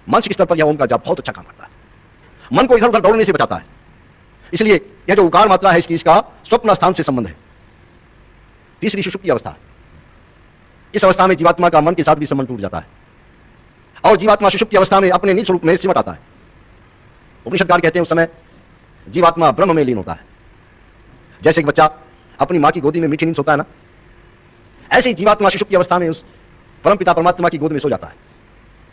मानसिक स्तर पर यह ओम का जाप बहुत अच्छा काम करता है, मन को इधर उधर दौड़ने से बचाता है। इसलिए यह जो उकार मात्रा है इसका स्वप्न स्थान से संबंध है। तीसरी सुषुप्ति अवस्था, इस अवस्था में जीवात्मा का मन के साथ भी संबंध टूट जाता है और जीवात्मा सुषुप्ति अवस्था में अपने निज स्वरूप में सिमट आता है। उपनिषदकार कहते हैं उस समय जीवात्मा ब्रह्म में लीन होता है। जैसे एक बच्चा अपनी मां की गोदी में मीठी नींद सोता है ना, ऐसे ही जीवात्मा सुषुप्ति अवस्था में उस परमपिता परमात्मा की गोद में सो जाता है,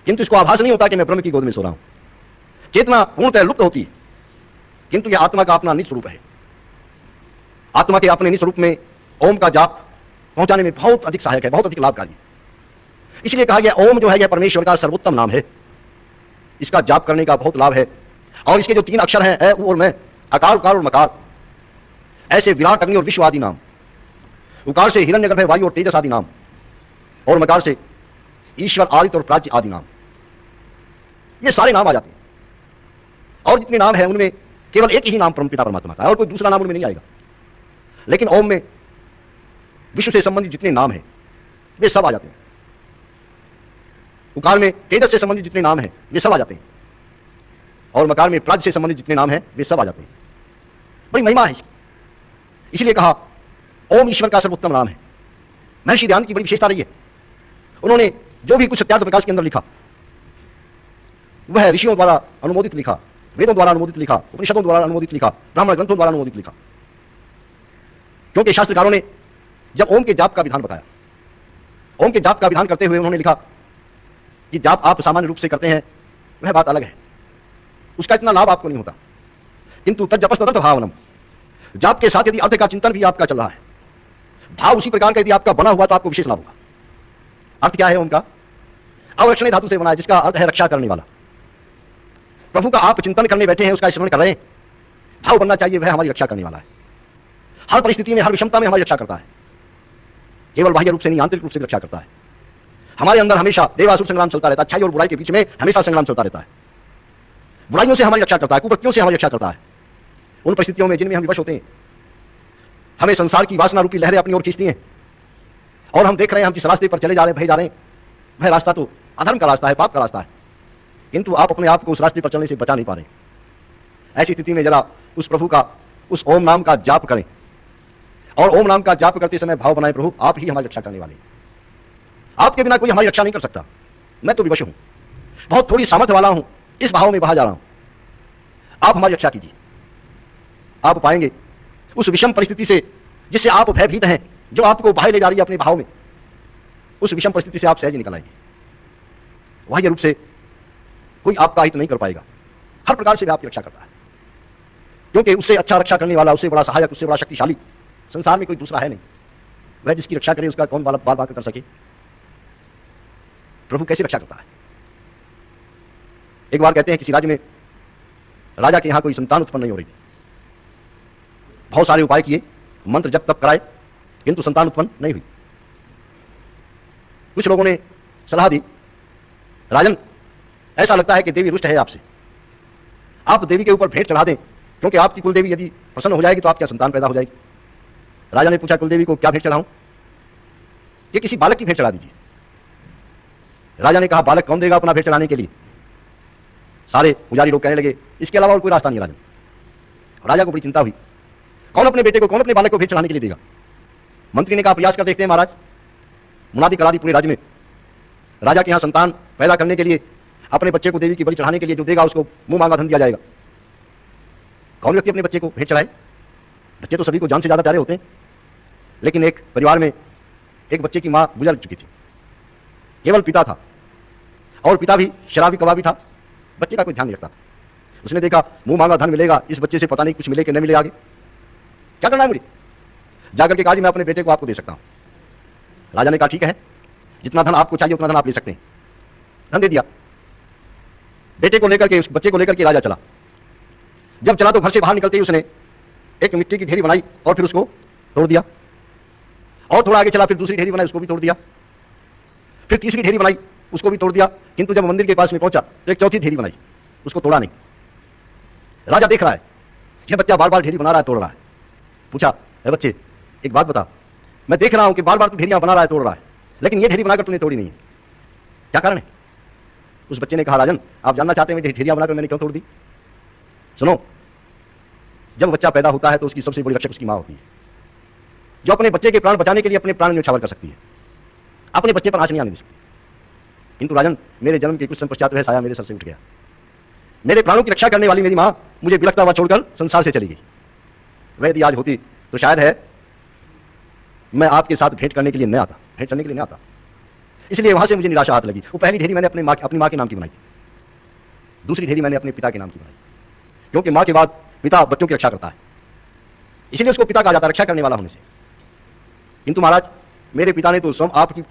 किंतु इसको आभास नहीं होता कि मैं ब्रह्म की गोद में सो रहा हूं। चेतना पूर्णतः लुप्त होती है, किंतु यह आत्मा का अपना निज स्वरूप है। आत्मा के अपने निज स्वरूप में ओम का जाप पहुंचाने में बहुत अधिक सहायक है, बहुत अधिक लाभकारी। इसलिए कहा गया ओम जो है यह परमेश्वर का सर्वोत्तम नाम है, इसका जाप करने का बहुत लाभ है। और इसके जो 3 अक्षर हैं अ, उ और मैं, अकार उकार और मकार, ऐसे विराट अग्नि और विश्व आदि नाम, उकार से हिरण्यगर्भ वायु और तेजस आदि नाम, और मकार से ईश्वर आदित्य और प्राच्य आदि नाम, ये सारे नाम आ जाते हैं। और जितने नाम हैं उनमें केवल एक ही नाम परमपिता परमात्मा का है और कोई दूसरा नाम उनमें नहीं आएगा। लेकिन ओम में विश्व से संबंधित जितने नाम हैं वे सब आ जाते हैं। उकार में तेजस से संबंधित जितने नाम हैं वे सब आ जाते हैं, और मकार में प्राज्ञ से संबंधित जितने नाम हैं वे सब आ जाते हैं। बड़ी महिमा है इसकी। इसलिए कहा ओम ईश्वर का सर्वोत्तम नाम है। महर्षि ध्यान की बड़ी विशेषता रही है, उन्होंने जो भी कुछ सत्यार्थ प्रकाश के अंदर लिखा वह ऋषियों द्वारा अनुमोदित लिखा, वेदों द्वारा अनुमोदित लिखा, उपनिषदों द्वारा अनुमोदित लिखा, ब्राह्मण ग्रंथों द्वारा अनुमोदित लिखा। क्योंकि शास्त्रकारों ने जब ओम के जाप का विधान बताया, ओम के जाप का विधान करते हुए उन्होंने लिखा कि जाप आप सामान्य रूप से करते हैं वह बात अलग है, उसका इतना लाभ आपको नहीं होता, किंतु तज्जपस्तदर्थ भावनम, जाप के साथ यदि अर्थ का चिंतन भी आपका चल रहा है, भाव उसी प्रकार का यदि आपका बना हुआ तो आपको विशेष लाभ होगा। अर्थ क्या है ओम का? अवरक्षणे धातु से बना है, जिसका अर्थ है रक्षा करने वाला। प्रभु का आप चिंतन करने बैठे हैं, उसका स्मरण कर रहे हैं, भाव बनना चाहिए वह हमारी रक्षा करने वाला है। हर परिस्थिति में, हर विषमता में हमारी रक्षा करता है, केवल बाह्य रूप से नहीं, आंतरिक रूप से रक्षा करता है। हमारे अंदर हमेशा देवासुर संग्राम चलता रहता है, अच्छाई और बुराई के बीच में हमेशा संग्राम चलता रहता है। बुराइयों से हमारी रक्षा करता है, कुकृत्यों से हमारी रक्षा करता है। उन परिस्थितियों में जिनमें हम विवश होते हैं, हमें संसार की वासना रूपी लहरें अपनी ओर खींचती हैं और हम देख रहे हैं हम जिस रास्ते पर चले जा रहे हैं, भय जा रहे हैं, वह रास्ता तो अधर्म का रास्ता है, पाप का रास्ता है, किंतु आप अपने आप को उस रास्ते पर चलने से बचा नहीं पा रहे। ऐसी स्थिति में जरा उस प्रभु का, उस ओम नाम का जाप करें और ओम नाम का जाप करते समय भाव बनाए, प्रभु आप ही हमारी रक्षा करने वाले हैं, आपके बिना कोई हमारी रक्षा नहीं कर सकता, मैं तो विवश हूं, बहुत थोड़ी सामर्थ्य वाला हूं, इस भाव में बहा जा रहा हूं, आप हमारी रक्षा कीजिए। आप पाएंगे उस विषम परिस्थिति से जिससे आप भयभीत हैं, जो आपको बाहर ले जा रही है अपने भाव में, उस विषम परिस्थिति से आप सहज निकल आएंगे। बाह्य रूप से कोई आपका हित नहीं कर पाएगा, हर प्रकार से वह आपकी रक्षा करता है, क्योंकि उससे अच्छा रक्षा करने वाला, उससे बड़ा सहायक, उससे बड़ा शक्तिशाली संसार में कोई दूसरा है नहीं। वह जिसकी रक्षा करे उसका कौन बार बार कर सके? प्रभु कैसे रक्षा करता है? एक बार कहते हैं किसी राज्य में राजा के यहां कोई संतान उत्पन्न नहीं हो रही थी, बहुत सारे उपाय किए, मंत्र जप तप कराए, किंतु संतान उत्पन्न नहीं हुई। कुछ लोगों ने सलाह दी, राजन ऐसा लगता है कि देवी रुष्ट है आपसे, आप देवी के ऊपर भेंट चढ़ा दें, क्योंकि आपकी कुलदेवी यदि प्रसन्न हो जाएगी तो आपकी संतान पैदा हो जाएगी। राजा ने पूछा कुलदेवी को क्या भेंट चढ़ाऊं? कि किसी बालक की भेंट चढ़ा दीजिए। राजा ने कहा बालक कौन देगा अपना भेंट चढ़ाने के लिए? सारे पुजारी लोग कहने लगे इसके अलावा और कोई रास्ता नहीं है राजन। राजा को बड़ी चिंता हुई, कौन अपने बेटे को, कौन अपने बालक को भेंट चढ़ाने के लिए देगा? मंत्री ने कहा प्रयास कर देखते हैं महाराज। मुनादी करा दी पूरे राज्य में, राजा के यहां संतान पैदा करने के लिए, अपने बच्चे को देवी की बलि चढ़ाने के लिए जो देगा उसको मुंह मांगा धन दिया जाएगा। कौन व्यक्ति अपने बच्चे को भेंट चढ़ाए? बच्चे तो सभी को जान से ज्यादा प्यारे होते हैं, लेकिन एक परिवार में एक बच्चे की मां गुजर चुकी थी, केवल पिता था, और पिता भी शराबी कबाबी था, बच्चे का कोई ध्यान नहीं रखता। उसने देखा मुंह मांगा धन मिलेगा, इस बच्चे से पता नहीं कुछ मिले कि नहीं मिले, आगे क्या करना है मुझे? जाकर के कहा मैं अपने बेटे को आपको दे सकता हूं। राजा ने कहा ठीक है, जितना धन आपको चाहिए उतना धन आप ले सकते हैं। धन दे दिया। बेटे को लेकर के, उस बच्चे को लेकर के राजा चला। जब चला तो घर से बाहर निकलते ही उसने एक मिट्टी की ढेरी बनाई और फिर उसको तोड़ दिया, और थोड़ा आगे चला फिर दूसरी ढेरी बनाई, उसको भी तोड़ दिया, फिर तीसरी ढेरी बनाई, उसको भी तोड़ दिया, किंतु जब मंदिर के पास में पहुंचा तो एक चौथी ढेरी बनाई, उसको तोड़ा नहीं। राजा देख रहा है यह बच्चा बार बार ढेरी बना रहा है, तोड़ रहा है। पूछा ए बच्चे एक बात बता, मैं देख रहा हूं कि बार बार तू ढेरियां बना रहा है, तोड़ रहा है, लेकिन ये ढेरी बनाकर तूने तोड़ी नहीं है, क्या कारण है? उस बच्चे ने कहा, राजन आप जानना चाहते हैं ढेरियां बनाकर मैंने क्यों तोड़ दी? सुनो, जब बच्चा पैदा होता है तो उसकी सबसे बड़ी रक्षक उसकी मां होती है, जो अपने बच्चे के प्राण बचाने के लिए अपने प्राण न्यौछावर कर सकती है, अपने बच्चे पर आंच नहीं आने दे सकती। किंतु राजन, मेरे जन्म के कुछ समय पश्चात वह साया मेरे सर से उठ गया। मेरे प्राणों की रक्षा करने वाली मेरी मां मुझे बिलखता हुआ छोड़कर संसार से चली गई। वह यदि आज होती तो शायद है मैं आपके साथ भेंट करने के लिए न आता, भेंट करने के लिए न आता। इसलिए वहां से मुझे निराशा हाथ लगी। वो पहली ढेरी मैंने अपनी मां के नाम की बनाई थी, दूसरी ढेरी मैंने अपने पिता के नाम की बनाई, क्योंकि मां के बाद पिता बच्चों की रक्षा करता है, इसलिए उसको पिता कहा जाता है, रक्षा करने वाला होने से। किंतु महाराज, मेरे पिता ने तो स्वयं आपकी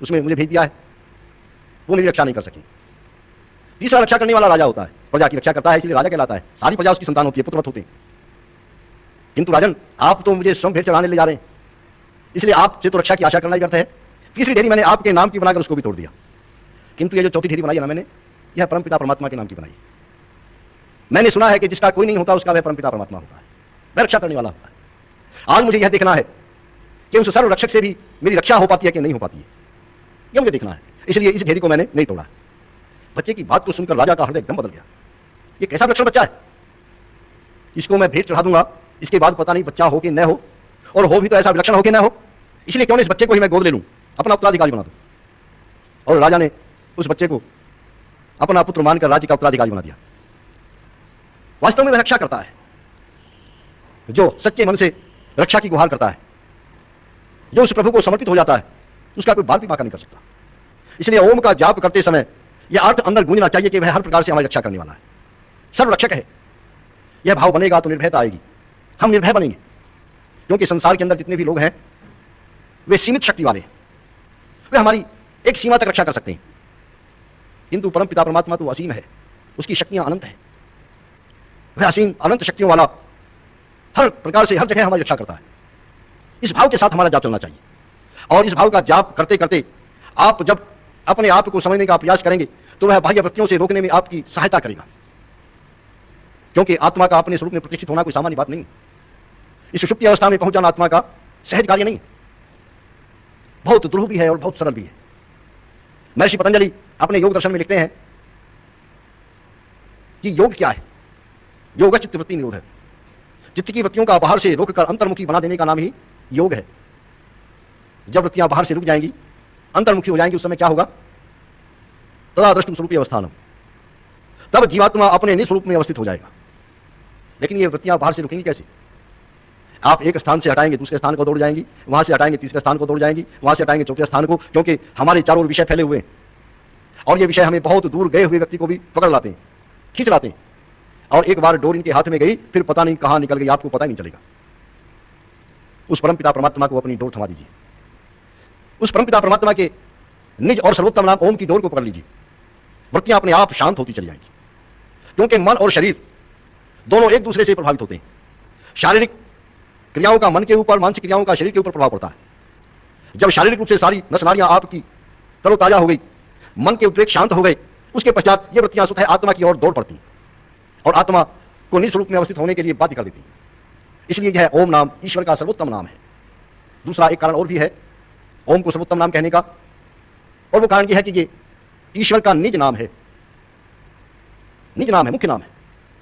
उसमें मुझे भेज दिया है, वो मेरी रक्षा नहीं कर सकी। तीसरा रक्षा करने वाला राजा होता है, प्रजा की रक्षा करता है, इसलिए राजा कहलाता है। सारी प्रजा उसकी संतान होती है, पुत्रवत होते हैं। किंतु राजन, आप तो मुझे स्वयं भेंट चढ़ाने ले जा रहे हैं, इसलिए आपसे तो रक्षा की आशा करना ही व्यर्थ है। तीसरी ढेरी मैंने आपके नाम की बनाकर उसको भी तोड़ दिया। किंतु ये जो चौथी ढेरी बनाई है ना मैंने, यह परमपिता परमात्मा के नाम की बनाई। मैंने सुना है कि जिसका कोई नहीं होता उसका वह परमपिता परमात्मा होता है, वह रक्षा करने वाला होता है। आज मुझे यह देखना है कि उस सर्व रक्षक से भी मेरी रक्षा हो पाती है कि नहीं हो पाती है, यह मुझे देखना है। इसलिए इस ढेरी को मैंने नहीं तोड़ा। बच्चे की बात को सुनकर राजा का हृदय एकदम बदल गया। ये कैसा विलक्षण बच्चा है, इसको मैं भेंट चढ़ा दूंगा, इसके बाद पता नहीं बच्चा हो कि न हो, और हो भी तो ऐसा विलक्षण हो कि न हो। इसलिए क्यों न इस बच्चे को ही मैं गोद ले लूं, अपना उत्तराधिकारी बना दूं। और राजा ने उस बच्चे को अपना पुत्र मानकर राज्य का उत्तराधिकारी बना दिया। वास्तव में वह रक्षा करता है, जो सच्चे मन से रक्षा की गुहार करता है, जो उस प्रभु को समर्पित हो जाता है, उसका कोई बाल भी बाका नहीं कर सकता। इसलिए ओम का जाप करते समय यह अर्थ अंदर गूंजना चाहिए कि वह हर प्रकार से हमारी रक्षा करने वाला है, सर्व रक्षक है। यह भाव बनेगा तो निर्भयता आएगी, हम निर्भय बनेंगे। क्योंकि संसार के अंदर जितने भी लोग हैं वे सीमित शक्ति वाले हैं, वे हमारी एक सीमा तक रक्षा कर सकते हैं। किंतु परमपिता परमात्मा तो असीम है, उसकी शक्तियां अनंत हैं। वह असीम अनंत शक्तियों वाला हर प्रकार से हर जगह हमारी रक्षा करता है। इस भाव के साथ हमारा जाप चलना चाहिए, और इस भाव का जाप करते करते आप जब अपने आप को समझने का प्रयास करेंगे तो वह बाह्य वृत्तियों से रोकने में आपकी सहायता करेगा। क्योंकि आत्मा का अपने स्वरूप में प्रतिष्ठित होना कोई सामान्य बात नहीं। इस सुषुप्ति अवस्था में पहुंच जाना आत्मा का सहज कार्य नहीं, बहुत दुर्लभ भी है और बहुत सरल भी है। महर्षि पतंजलि अपने योग दर्शन में लिखते हैं कि योग क्या है? योग चित्त वृत्ति निरोध है। चित्त की वृत्तियों का बाहर से रोककर अंतर्मुखी बना देने का नाम ही योग है। जब वृत्तियां बाहर से रुक जाएंगी, अंतर्मुखी हो जाएंगी, उस समय क्या होगा? तदा दृष्टुम स्वरूपी अवस्थानम, तब जीवात्मा अपने निस्वरूप में अवस्थित हो जाएगा। लेकिन ये वृत्तियां बाहर से रुकेंगी कैसे? आप एक स्थान से हटाएंगे दूसरे स्थान को दौड़ जाएंगी, वहां से हटाएंगे तीसरे स्थान को दौड़ जाएंगी, वहां से हटाएंगे चौथे स्थान को, क्योंकि हमारे चारों ओर विषय फैले हुए हैं और ये विषय हमें बहुत दूर गए हुए व्यक्ति को भी पकड़ लाते हैं, खींच लाते हैं। और एक बार डोर इनके हाथ में गई, फिर पता नहीं कहां निकल गई, आपको पता ही नहीं चलेगा। उस परमपिता परमात्मा को अपनी डोर थमा दीजिए, उस परमपिता परमात्मा के निज और सर्वोत्तम नाम ओम की डोर को पकड़ लीजिए। वृत्तियां अपने आप शांत होती चली जाएंगी, क्योंकि मन और शरीर दोनों एक दूसरे से प्रभावित होते हैं। शारीरिक क्रियाओं का मन के ऊपर, मानसिक क्रियाओं का शरीर के ऊपर प्रभाव पड़ता है। जब शारीरिक रूप से सारी नस नाड़ियां आपकी तरोताजा हो गई, मन के उद्वेग शांत हो गए, उसके पश्चात ये वृत्तियां स्वतः आत्मा की ओर दौड़ पड़ती हैं और आत्मा को निस्वरूप में अवस्थित होने के लिए बाध्य कर देती हैं। इसलिए यह ओम नाम ईश्वर का सर्वोत्तम नाम है। दूसरा एक कारण और भी है ओम को सर्वोत्तम नाम कहने का, और वो कारण यह है कि ये ईश्वर का निज नाम है, निज नाम है, मुख्य नाम है।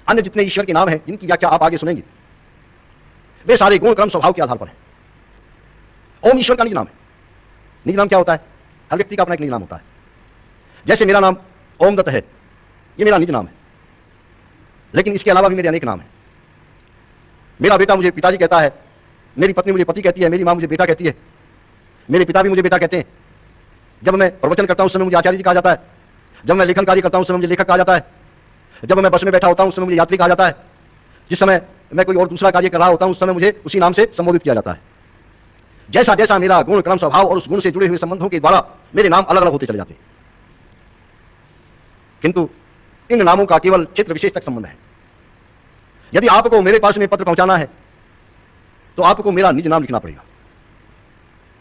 अन्य जितने ईश्वर के नाम हैं जिनकी व्याख्या आप आगे सुनेंगे, वे सारे गुण क्रम स्वभाव के आधार पर हैं। ओम ईश्वर का निज नाम है। निज नाम क्या होता है? हर व्यक्ति का अपना एक निज नाम होता है। जैसे मेरा नाम ओम दत्त है, ये मेरा निज नाम है, लेकिन इसके अलावा भी मेरे अनेक नाम हैं। मेरा बेटा मुझे पिताजी कहता है, मेरी पत्नी मुझे पति कहती है, मेरी मां मुझे बेटा कहती है, मेरे पिता भी मुझे बेटा कहते हैं। जब मैं प्रवचन करता हूं उस समय मुझे आचार्य जी कहा जाता है, जब मैं लेखन कार्य करता हूं उस समय मुझे लेखक कहा जाता है, जब मैं बस में बैठा होता हूं उस समय मुझे यात्री कहा जाता है, जिस समय मैं कोई और दूसरा कार्य कर रहा होता हूं उस समय मुझे उसी नाम से संबोधित किया जाता है। जैसा जैसा मेरा गुण क्रम स्वभाव और उस गुण से जुड़े हुए संबंधों के द्वारा मेरे नाम अलग अलग होते चले जाते हैं, किंतु इन नामों का केवल क्षेत्र विशेष तक संबंध है। यदि आपको मेरे पास में पत्र पहुंचाना है तो आपको मेरा निज नाम लिखना पड़ेगा।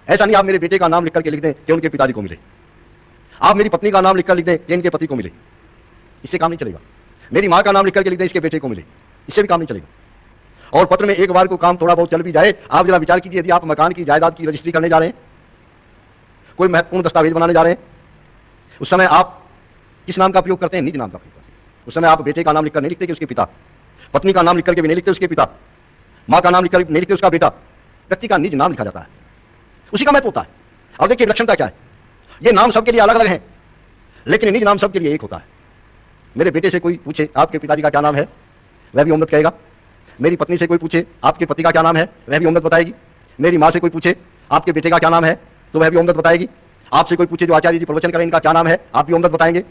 ऐसा नहीं आप मेरे बेटे का नाम लिख करके लिख दें कि उनके पिताजी को मिले, आप मेरी पत्नी का नाम लिखकर लिख दें कि इनके पति को मिले, इससे काम नहीं चलेगा। मेरी मां का नाम लिख करके लिख दें इसके बेटे को मिले, इससे भी काम नहीं चलेगा। और पत्र में एक बार को काम थोड़ा बहुत चल भी जाए, आप जरा विचार कीजिए, यदि आप मकान की जायदाद की रजिस्ट्री करने जा रहे हैं, कोई महत्वपूर्ण दस्तावेज बनाने जा रहे हैं, उस समय आप किस नाम का प्रयोग करते हैं? निज नाम का प्रयोग करते हैं। उस समय आप बेटे का नाम लिखकर नहीं लिखते कि उसके पिता, पत्नी का नाम लिखकर के भी नहीं लिखते उसके पिता, मां का नाम लिखकर नहीं लिखते उसका बेटा। व्यक्ति का निज नाम लिखा जाता है, उसी का महत्व होता है। अब देखिए विलक्षणता क्या है, ये नाम सबके लिए अलग अलग है, लेकिन निज नाम सबके लिए एक होता है। मेरे बेटे से कोई पूछे आपके पिताजी का क्या नाम है, वह भी ओमदत कहेगा। मेरी पत्नी से कोई पूछे आपके पति का क्या नाम है, वह भी ओमदत बताएगी। मेरी माँ से कोई पूछे आपके बेटे का क्या नाम है, तो वह भी ओमदत बताएगी। आपसे कोई पूछे जो आचार्य जी प्रवचन करें इनका क्या नाम है, आप भी ओमदत बताएंगे।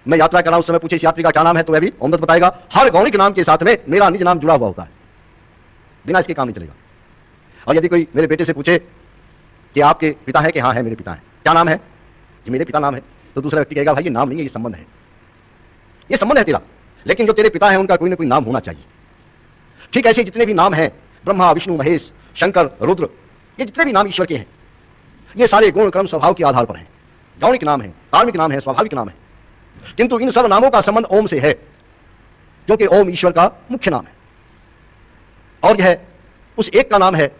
मैं यात्रा कर रहा हूं उस समय पूछे इस यात्री का क्या नाम है, तो वह भी ओमदत बताएगा। हर गौणिक नाम के साथ में मेरा निज नाम जुड़ा हुआ होता है, बिना इसके काम नहीं चलेगा। और यदि कोई मेरे बेटे से पूछे कि आपके पिता है, कि हाँ है मेरे पिता है, क्या नाम है, कि मेरे पिता नाम है, तो दूसरा व्यक्ति कहेगा भाई ये नाम नहीं है, ये संबंध है, ये संबंध है तेरा, लेकिन जो तेरे पिता है उनका कोई ना कोई नाम होना चाहिए। ठीक ऐसे जितने भी नाम हैं, ब्रह्मा विष्णु महेश शंकर रुद्र, ये जितने भी नाम ईश्वर के हैं, ये सारे गुण क्रम स्वभाव के आधार पर हैं। गौणिक नाम है, कार्मिक नाम है, स्वाभाविक नाम है, किंतु इन सब नामों का संबंध ओम से है, क्योंकि ओम ईश्वर का मुख्य नाम है। और यह उस एक का नाम है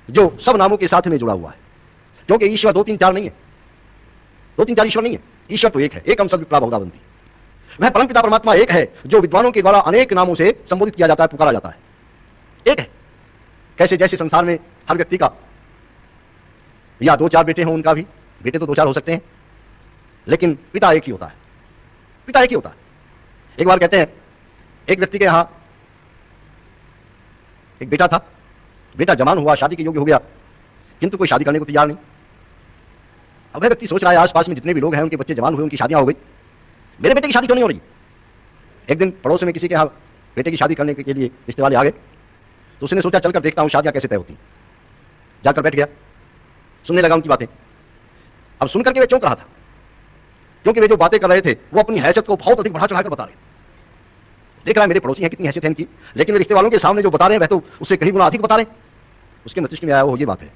जो सब नामों के साथ में जुड़ा हुआ है, क्योंकि ईश्वर 2 3 4 नहीं है, 2 3 4 ईश्वर नहीं है, ईश्वर तो एक है। एकम सद विप्रा बहुधा वदन्ति। वह परमपिता परमात्मा एक है जो विद्वानों के द्वारा अनेक नामों से संबोधित किया जाता है, पुकारा जाता है, एक है। कैसे जैसे संसार में हर व्यक्ति का या 2 4 बेटे हों, उनका भी बेटे तो 2 4 हो सकते हैं, लेकिन पिता एक ही होता है, पिता एक ही होता है। एक बार कहते हैं एक व्यक्ति के यहां एक बेटा था, बेटा जवान हुआ, शादी के योग्य हो गया, किंतु कोई शादी करने को तैयार नहीं। अब वह व्यक्ति सोच रहा है आसपास में जितने भी लोग हैं उनके बच्चे जवान हुए, उनकी शादियां हो गई, मेरे बेटे की शादी क्यों नहीं हो रही। एक दिन पड़ोस में किसी के यहाँ बेटे की शादी करने के लिए रिश्ते वाले आ गए, तो उसने सोचा चलकर देखता हूं शादियां कैसे तय होती हैं। जाकर बैठ गया, सुनने लगा उनकी बातें। अब सुनकर के वे चौंक रहा था, क्योंकि वे जो बातें कर रहे थे वो अपनी हैसियत को बहुत अधिक बढ़ा चढ़ाकर बता रहे थे। देख रहा है मेरे पड़ोसी हैं कितनी हैसियत है इनकी, लेकिन वे रिश्ते वालों के सामने जो बता रहे हैं वह तो उससे कहीं गुना अधिक बता रहे हैं। उसके मस्तिष्क में आया वो ये बात है,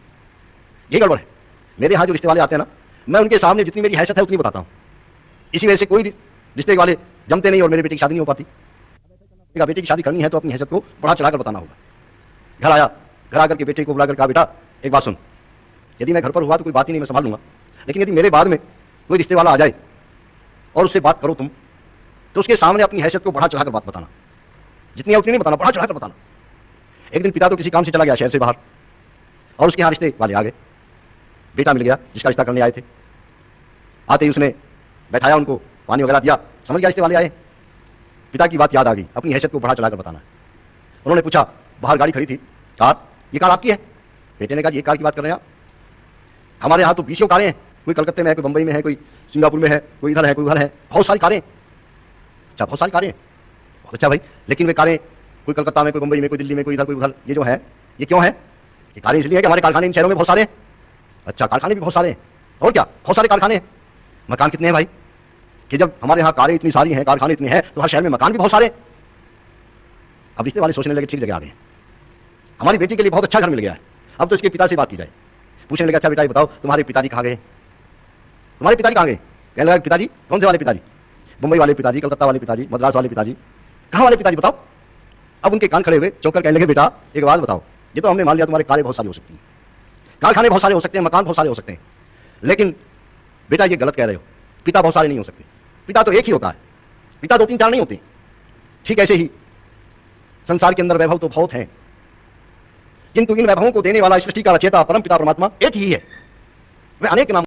ये गड़बड़ है। मेरे यहाँ जो रिश्ते वाले आते हैं ना, मैं उनके सामने जितनी मेरी हैसियत है उतनी बताता हूँ, इसी वजह से कोई रिश्ते वाले जमते नहीं और मेरे बेटे की शादी नहीं हो पाती। बेटे की शादी करनी है तो अपनी हैसियत को बढ़ा चढ़ाकर बताना होगा। घर आया, घर आकर के बेटे को बुलाकर कहा बेटा एक बात सुन, यदि मैं घर पर हुआ तो कोई बात ही नहीं, मैं संभाल लूंगा, लेकिन यदि मेरे बाद में कोई रिश्ते वाला आ जाए और उससे बात करो तुम, तो उसके सामने अपनी हैसियत को बढ़ा चढ़ाकर बात बताना, जितनी है उतनी नहीं बताना, बढ़ा चढ़ाकर बताना। एक दिन पिता तो किसी काम से चला गया शहर से बाहर, और उसके यहाँ रिश्ते वाले आ गए। बेटा मिल गया जिसका रिश्ता करने आए थे। आते ही उसने बैठाया, उनको पानी वगैरह दिया, समझ गया रिश्ते वाले आए। पिता की बात याद आ गई, अपनी हैसियत को बढ़ा चढ़ाकर बताना। उन्होंने पूछा बाहर गाड़ी खड़ी थी, कार, ये कार आपकी है? बेटे ने कहा ये कार की बात कर रहे हैं आप? हमारे यहाँ तो 20 कारें हैं, कोई कलकत्ते में है, कोई बंबई में है, कोई सिंगापुर में है, कोई इधर है, कोई उधर है, बहुत सारी कारें। अच्छा बहुत सारी कारें हैं, बहुत अच्छा भाई, लेकिन वे कारें कोई कलकत्ता में, कोई बंबई में, कोई दिल्ली में, कोई इधर कोई उधर, ये जो है ये क्यों है? ये कारें इसलिए है कि हमारे कारखाने इन शहरों में बहुत सारे हैं। अच्छा कारखाने भी बहुत सारे हैं, और क्या बहुत सारे कारखाने हैं। मकान कितने हैं भाई? कि जब हमारे यहाँ कारें इतनी सारी हैं, कारखाने इतने हैं, तो हर शहर में मकान भी बहुत सारे। अब रिश्ते वाले सोचने लगे ठीक जगह आ गए, हमारी बेटी के लिए बहुत अच्छा घर मिल गया है, अब तो इसके पिता से बात की जाए। पूछने लगा अच्छा बेटा ये बताओ तुम्हारे पिताजी कहाँ गए, तुम्हारे पिताजी कहाँ गए? कहने लगा पिताजी कौन से वाले पिताजी? मुंबई वाले पिताजी, कलकत्ता वाले पिताजी, मद्रास वाले पिताजी, कहाँ वाले पिताजी बताओ? अब उनके कान खड़े हुए चौंकर कहने लगे बेटा एक बात बताओ, ये तो हमने मान लिया तुम्हारे कारें बहुत सारी हो सकती हैं, कारखाने बहुत सारे हो सकते हैं, मकान बहुत सारे हो सकते हैं, लेकिन बेटा ये गलत कह रहे हो, पिता बहुत सारे नहीं हो सकते, पिता तो एक ही होता है, पिता 2 3 4 नहीं होते। ठीक ऐसे ही संसार के अंदर वैभव तो बहुत हैं, किंतु इन वैभवों को देने वाला सृष्टि का रचयिता परम पिता परमात्मा एक ही है। वह अनेक नाम